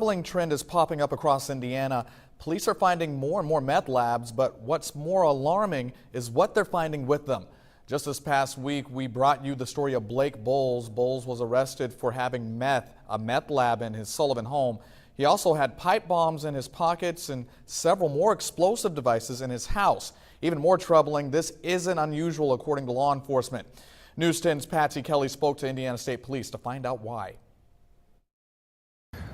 Troubling trend is popping up across Indiana. Police are finding more and more meth labs, but what's more alarming is what they're finding with them. Just this past week, we brought you the story of Blake Bowles. Bowles was arrested for having a meth lab in his Sullivan home. He also had pipe bombs in his pockets and several more explosive devices in his house. Even more troubling, this isn't unusual according to law enforcement. News 10's Patsy Kelly spoke to Indiana State Police to find out why.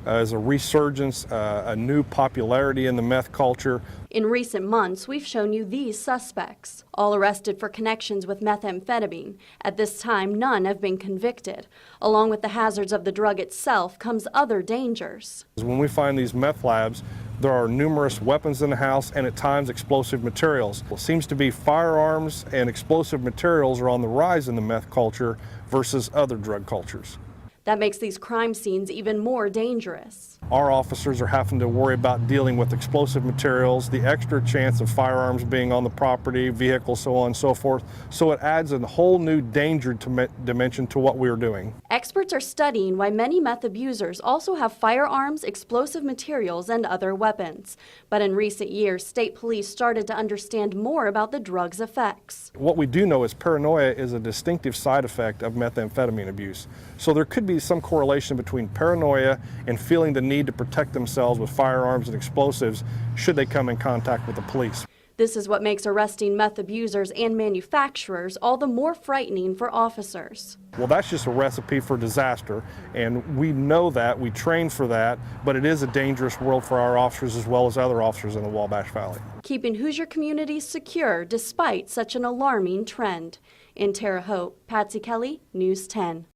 As a resurgence, a new popularity in the meth culture. In recent months, we've shown you these suspects, all arrested for connections with methamphetamine. At this time, none have been convicted. Along with the hazards of the drug itself comes other dangers. When we find these meth labs, there are numerous weapons in the house and at times explosive materials. It seems to be firearms and explosive materials are on the rise in the meth culture versus other drug cultures. That makes these crime scenes even more dangerous. Our officers are having to worry about dealing with explosive materials, the extra chance of firearms being on the property, vehicles, so on and so forth. So it adds a whole new danger dimension to what we are doing. Experts are studying why many meth abusers also have firearms, explosive materials, and other weapons. But in recent years, state police started to understand more about the drug's effects. What we do know is paranoia is a distinctive side effect of methamphetamine abuse. So there could be some correlation between paranoia and feeling the need to protect themselves with firearms and explosives should they come in contact with the police. This is what makes arresting meth abusers and manufacturers all the more frightening for officers. Well, that's just a recipe for disaster, and we know that, we train for that, but it is a dangerous world for our officers as well as other officers in the Wabash Valley. Keeping Hoosier communities secure despite such an alarming trend. In Terre Haute, Patsy Kelly, News 10.